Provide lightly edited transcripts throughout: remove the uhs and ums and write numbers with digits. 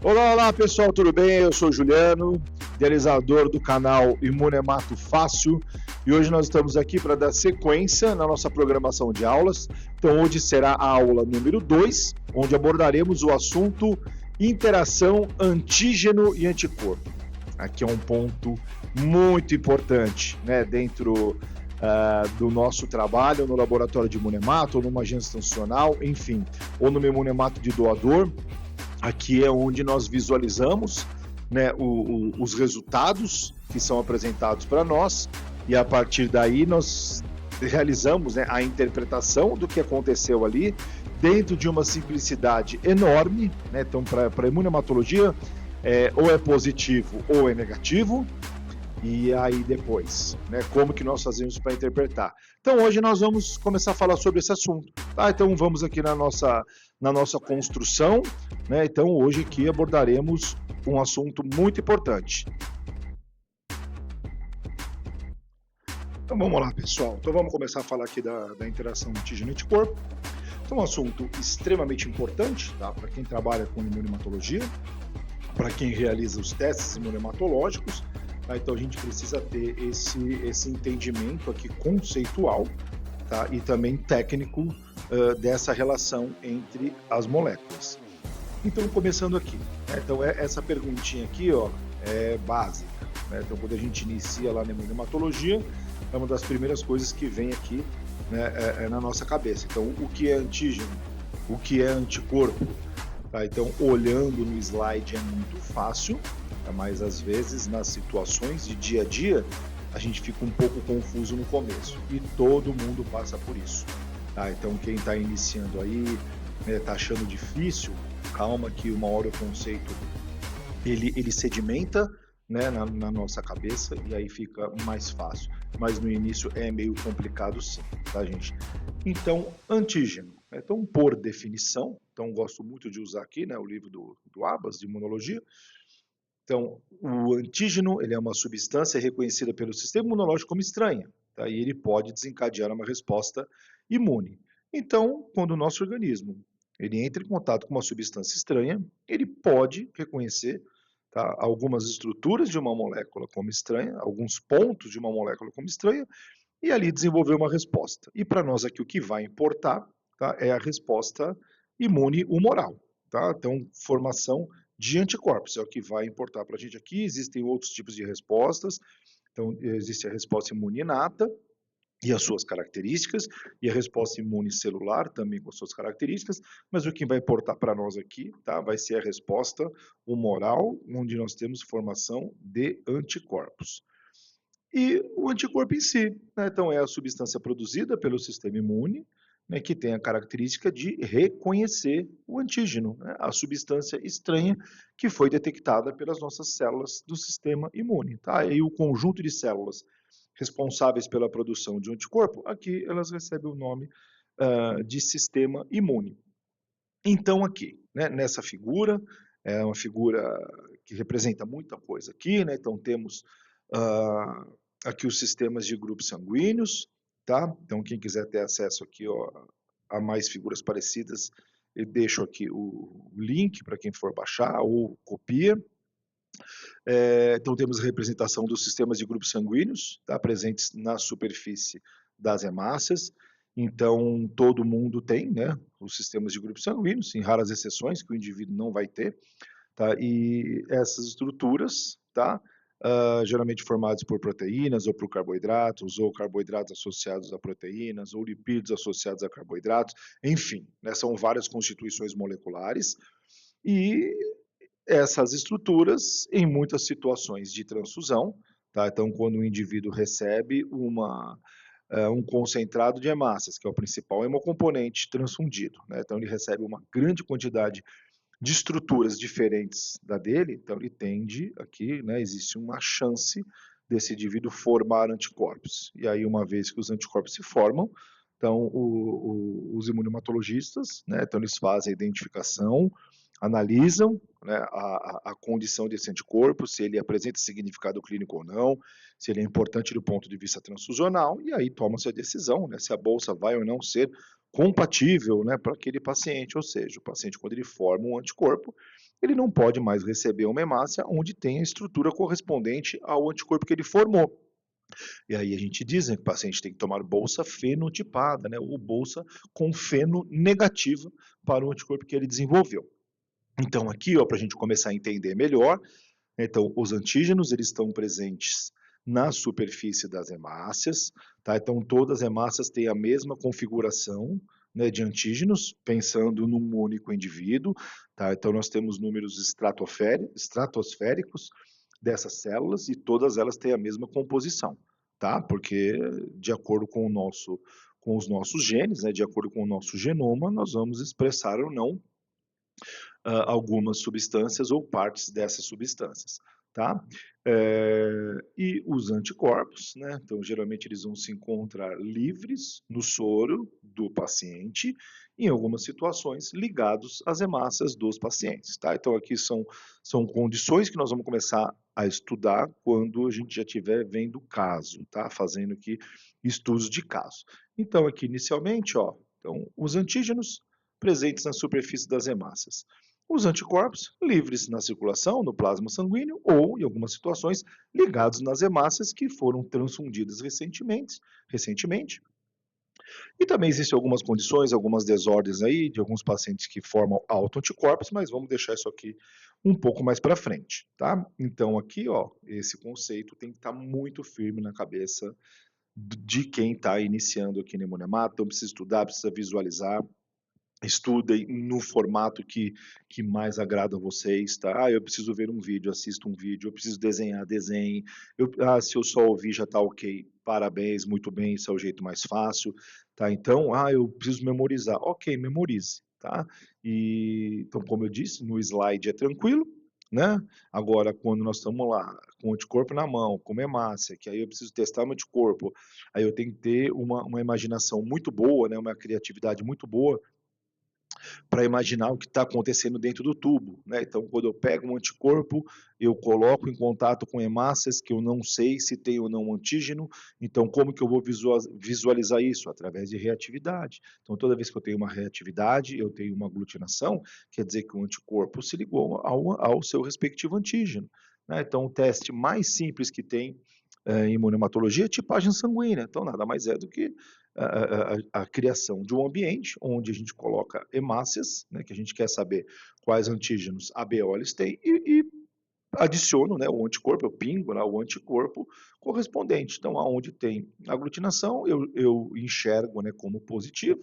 Olá, olá pessoal, tudo bem? Eu sou o Juliano, idealizador do canal Imunemato Fácil, e hoje nós estamos aqui para dar sequência na nossa programação de aulas. Então, hoje será a aula número 2, onde abordaremos o assunto interação antígeno e anticorpo. Aqui é um ponto muito importante, né, dentro do nosso trabalho no laboratório de imunemato, ou numa agência institucional, enfim, ou no imunemato de doador. Aqui é onde nós visualizamos, né, os resultados que são apresentados para nós, e a partir daí nós realizamos, né, a interpretação do que aconteceu ali dentro de uma simplicidade enorme, né? Então, para a imunematologia, ou é positivo ou é negativo, e aí depois, né, como que nós fazemos para interpretar. Então hoje nós vamos começar a falar sobre esse assunto, tá? Então vamos aqui na nossa construção, né? Então hoje aqui abordaremos um assunto muito importante. Então vamos lá, pessoal. Então vamos começar a falar aqui da interação antígeno-anticorpo. Então é um assunto extremamente importante, tá? Para quem trabalha com imunematologia, para quem realiza os testes imunematológicos. Tá? Então a gente precisa ter esse entendimento aqui conceitual, tá? E também técnico dessa relação entre as moléculas. Então, começando aqui, né? Então essa perguntinha aqui, ó, é básica, né? Então quando a gente inicia lá na imunematologia, é uma das primeiras coisas que vem aqui, né, na nossa cabeça. Então, o que é antígeno? O que é anticorpo? Tá? Então, olhando no slide é muito fácil, tá? Mas às vezes nas situações de dia a dia a gente fica um pouco confuso no começo, e todo mundo passa por isso. Tá? Então, quem está iniciando aí, está achando difícil, calma que uma hora o conceito ele sedimenta, né, na nossa cabeça, e aí fica mais fácil. Mas no início é meio complicado sim, tá, gente? Então, antígeno. Então, por definição, então gosto muito de usar aqui, né, o livro do Abas, de imunologia. Então, o antígeno ele é uma substância reconhecida pelo sistema imunológico como estranha, tá? E ele pode desencadear uma resposta imune. Então, quando o nosso organismo ele entra em contato com uma substância estranha, ele pode reconhecer, tá, algumas estruturas de uma molécula como estranha, alguns pontos de uma molécula como estranha, e ali desenvolver uma resposta. E para nós aqui o que vai importar, tá, é a resposta imune humoral. Tá? Então, formação de anticorpos é o que vai importar para a gente aqui. Existem outros tipos de respostas. Então, existe a resposta imune inata e as suas características, e a resposta imune celular também com as suas características, mas o que vai importar para nós aqui, tá, vai ser a resposta humoral, onde nós temos formação de anticorpos. E o anticorpo em si, né? Então, é a substância produzida pelo sistema imune, né, que tem a característica de reconhecer o antígeno, né, a substância estranha que foi detectada pelas nossas células do sistema imune. Tá? E o conjunto de células responsáveis pela produção de um anticorpo, aqui elas recebem o nome de sistema imune. Então, aqui, né, nessa figura, é uma figura que representa muita coisa aqui, né? Então, temos aqui os sistemas de grupos sanguíneos, tá? Então, quem quiser ter acesso aqui, ó, a mais figuras parecidas, eu deixo aqui o link para quem for baixar ou copia. Então, temos a representação dos sistemas de grupos sanguíneos, tá, presentes na superfície das hemácias. Então, todo mundo tem, né, os sistemas de grupos sanguíneos, em raras exceções que o indivíduo não vai ter. Tá? E essas estruturas, tá, geralmente formadas por proteínas ou por carboidratos, ou carboidratos associados a proteínas, ou lipídios associados a carboidratos, enfim, né, são várias constituições moleculares, e essas estruturas, em muitas situações de transfusão, tá? Então, quando o indivíduo recebe um concentrado de hemácias, que é o principal hemocomponente transfundido, né? Então, ele recebe uma grande quantidade de estruturas diferentes da dele, então ele tende aqui, né, existe uma chance desse indivíduo formar anticorpos. E aí, uma vez que os anticorpos se formam, então os imunematologistas, né, então eles fazem a identificação, analisam, né, a condição desse anticorpo, se ele apresenta significado clínico ou não, se ele é importante do ponto de vista transfusional, e aí toma-se a decisão, né, se a bolsa vai ou não ser compatível, né, para aquele paciente, ou seja, o paciente quando ele forma um anticorpo, ele não pode mais receber uma hemácia onde tem a estrutura correspondente ao anticorpo que ele formou. E aí a gente diz, né, que o paciente tem que tomar bolsa fenotipada, né, ou bolsa com feno negativa para o anticorpo que ele desenvolveu. Então aqui, ó, para a gente começar a entender melhor, então os antígenos eles estão presentes na superfície das hemácias, tá? Então todas as hemácias têm a mesma configuração, né, de antígenos, pensando num único indivíduo, tá? Então nós temos números estratosféricos dessas células e todas elas têm a mesma composição, tá? Porque de acordo com com os nossos genes, né, de acordo com o nosso genoma, nós vamos expressar ou não algumas substâncias ou partes dessas substâncias, tá? E os anticorpos, né? Então, geralmente eles vão se encontrar livres no soro do paciente, em algumas situações ligados às hemácias dos pacientes, tá? Então, aqui são condições que nós vamos começar a estudar quando a gente já estiver vendo o caso, tá? Fazendo aqui estudos de caso. Então, aqui inicialmente, ó, então, os antígenos presentes na superfície das hemácias. Os anticorpos livres na circulação, no plasma sanguíneo ou, em algumas situações, ligados nas hemácias que foram transfundidas recentemente. E também existem algumas condições, algumas desordens aí de alguns pacientes que formam autoanticorpos, mas vamos deixar isso aqui um pouco mais para frente, tá? Então aqui, ó, esse conceito tem que estar muito firme na cabeça de quem está iniciando aqui no Imunemata, então precisa estudar, precisa visualizar, estudem no formato que mais agrada a vocês, tá? Ah, eu preciso ver um vídeo, assista um vídeo, eu preciso desenhar, desenhe. Se eu só ouvir já tá ok, parabéns, muito bem, esse é o jeito mais fácil, tá? Então, eu preciso memorizar, ok, memorize, tá? Então, como eu disse, no slide é tranquilo, né? Agora, quando nós estamos lá com o anticorpo na mão, com uma hemácia, que aí eu preciso testar o anticorpo, aí eu tenho que ter uma imaginação muito boa, né? Uma criatividade muito boa, para imaginar o que está acontecendo dentro do tubo, né? Então, quando eu pego um anticorpo, eu coloco em contato com hemácias que eu não sei se tem ou não um antígeno, então como que eu vou visualizar isso? Através de reatividade. Então, toda vez que eu tenho uma reatividade, eu tenho uma aglutinação, quer dizer que o anticorpo se ligou ao seu respectivo antígeno, né? Então, o teste mais simples que tem em imunohematologia é tipagem sanguínea, então nada mais é do que a criação de um ambiente onde a gente coloca hemácias, né, que a gente quer saber quais antígenos ABO eles têm, e adiciono, né, o anticorpo, eu pingo, né, o anticorpo correspondente. Então, aonde tem aglutinação, eu enxergo, né, como positivo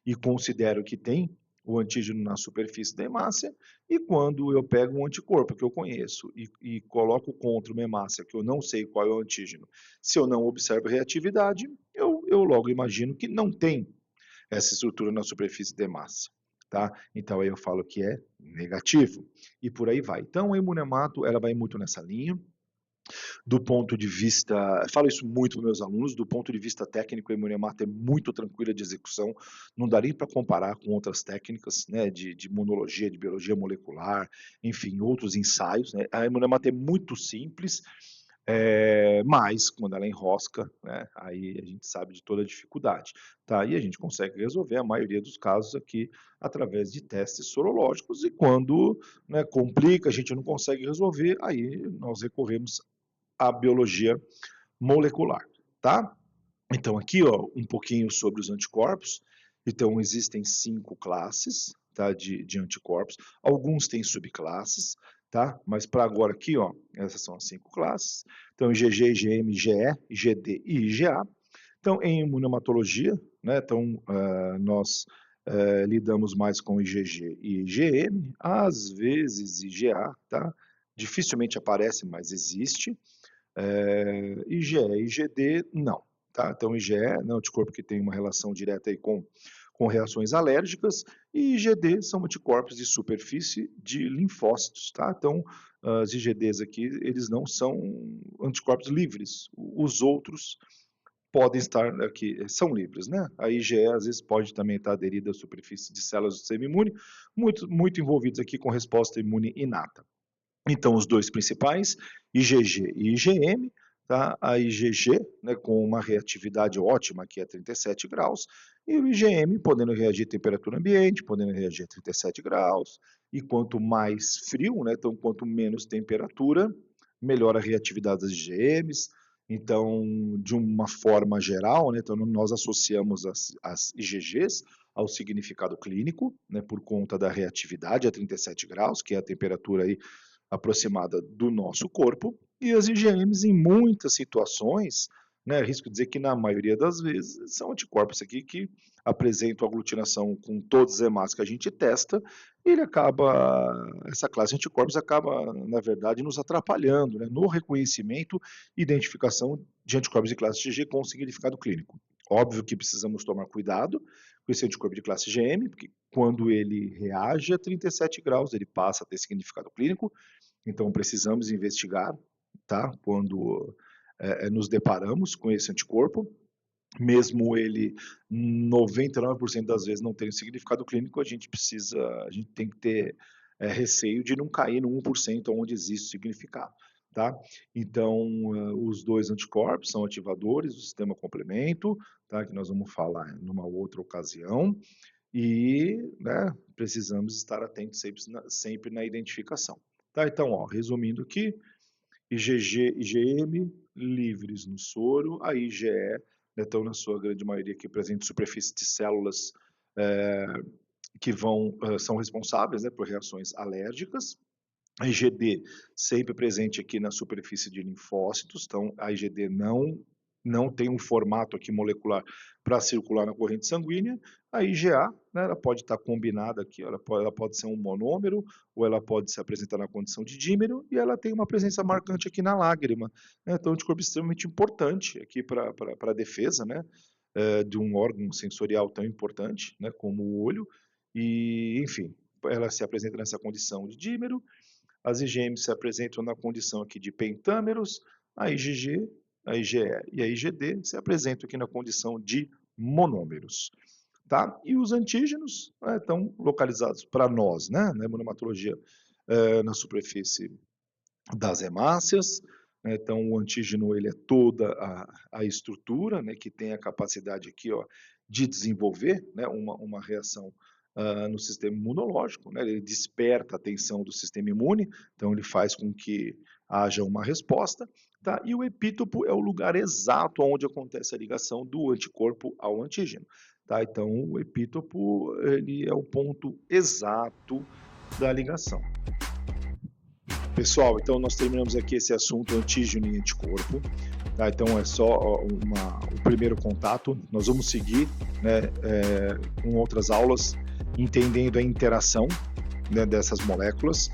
e considero que tem o antígeno na superfície da hemácia, e quando eu pego um anticorpo que eu conheço e coloco contra uma hemácia que eu não sei qual é o antígeno, se eu não observo reatividade, eu logo imagino que não tem essa estrutura na superfície da hemácia, tá? Então aí eu falo que é negativo, e por aí vai. Então a imunemato, ela vai muito nessa linha, do ponto de vista, falo isso muito para meus alunos, do ponto de vista técnico, a imunemata é muito tranquila de execução, não dá nem para comparar com outras técnicas, né, de imunologia, de biologia molecular, enfim, outros ensaios, né? A imunemata é muito simples, mas quando ela enrosca, né, aí a gente sabe de toda a dificuldade, tá? E a gente consegue resolver a maioria dos casos aqui através de testes sorológicos, e quando, né, complica, a gente não consegue resolver, aí nós recorremos à biologia molecular, tá? Então aqui, ó, um pouquinho sobre os anticorpos. Então existem 5 classes, tá, de anticorpos. Alguns têm subclasses, tá? Mas para agora aqui, ó, essas são as 5 classes. Então IgG, IgM, IgE, IgD e IgA. Então em imunohematologia, né, então nós lidamos mais com IgG e IgM, às vezes IgA, tá? Dificilmente aparece, mas existe. IgE e IgD, não. Tá? Então, IgE é um anticorpo que tem uma relação direta aí com reações alérgicas, e IgD são anticorpos de superfície de linfócitos. Tá? Então, os IgDs aqui, eles não são anticorpos livres. Os outros podem estar aqui, são livres, né? A IgE às vezes pode também estar aderida à superfície de células do sistema imune, muito envolvidos aqui com resposta imune inata. Então, os dois principais, IgG e IgM, tá? A IgG, né, com uma reatividade ótima, que é 37 graus, e o IgM podendo reagir à temperatura ambiente, podendo reagir a 37 graus, e quanto mais frio, né, então quanto menos temperatura, melhor a reatividade das IgMs. Então, de uma forma geral, né, então nós associamos as IgGs ao significado clínico, né, por conta da reatividade a 37 graus, que é a temperatura aí aproximada do nosso corpo, e as IgMs em muitas situações, né, arrisco dizer que na maioria das vezes, são anticorpos aqui que apresentam aglutinação com todos os hemácias que a gente testa, e essa classe de anticorpos acaba, na verdade, nos atrapalhando, né, no reconhecimento e identificação de anticorpos de classe IgG com significado clínico. Óbvio que precisamos tomar cuidado com esse anticorpo de classe IgM, porque quando ele reage a 37 graus, ele passa a ter significado clínico, então precisamos investigar, tá? Quando nos deparamos com esse anticorpo, mesmo ele 99% das vezes não tendo significado clínico, a gente tem que ter receio de não cair no 1% onde existe significado, tá? Então, os dois anticorpos são ativadores do sistema complemento, tá? Que nós vamos falar numa outra ocasião, e, né, precisamos estar atentos sempre na identificação. Tá? Então, ó, resumindo aqui, IgG, IgM livres no soro, a IgE, né, estão na sua grande maioria aqui presente superfície de células que são responsáveis, né, por reações alérgicas. A IgD sempre presente aqui na superfície de linfócitos, então a IgD não tem um formato aqui molecular para circular na corrente sanguínea. A IgA, né, ela pode estar combinada aqui, ela pode ser um monômero, ou ela pode se apresentar na condição de dímero, e ela tem uma presença marcante aqui na lágrima, né? Então, anticorpo extremamente importante aqui para a defesa, né, de um órgão sensorial tão importante, né, como o olho, e, enfim, ela se apresenta nessa condição de dímero. As IgMs se apresentam na condição aqui de pentâmeros, a IgG, a IgE e a IgD se apresentam aqui na condição de monômeros, tá? E os antígenos, né, estão localizados para nós, né, na imunohematologia, na superfície das hemácias, né? Então o antígeno ele é toda a estrutura, né, que tem a capacidade aqui, ó, de desenvolver, né, uma reação no sistema imunológico, né? Ele desperta a atenção do sistema imune, então ele faz com que haja uma resposta, tá? E o epítopo é o lugar exato onde acontece a ligação do anticorpo ao antígeno, tá? Então o epítopo ele é o ponto exato da ligação. Pessoal, então nós terminamos aqui esse assunto antígeno e anticorpo, tá? Então é só o primeiro contato, nós vamos seguir, né, com outras aulas, entendendo a interação, né, dessas moléculas,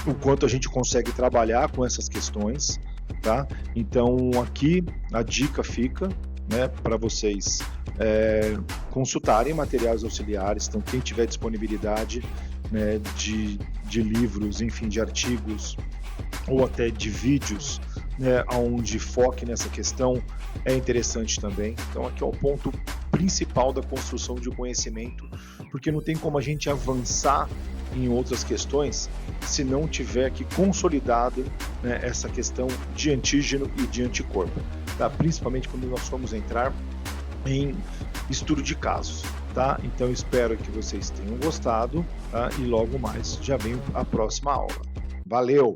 o quanto a gente consegue trabalhar com essas questões, tá? Então aqui a dica fica, né, para vocês consultarem materiais auxiliares, então quem tiver disponibilidade, né, de livros, enfim, de artigos ou até de vídeos, né, onde foque nessa questão, é interessante também. Então aqui é o ponto principal da construção de conhecimento, porque não tem como a gente avançar em outras questões se não tiver aqui consolidado, né, essa questão de antígeno e de anticorpo, tá? Principalmente quando nós formos entrar em estudo de casos, tá? Então espero que vocês tenham gostado, tá? E logo mais já vem a próxima aula. Valeu!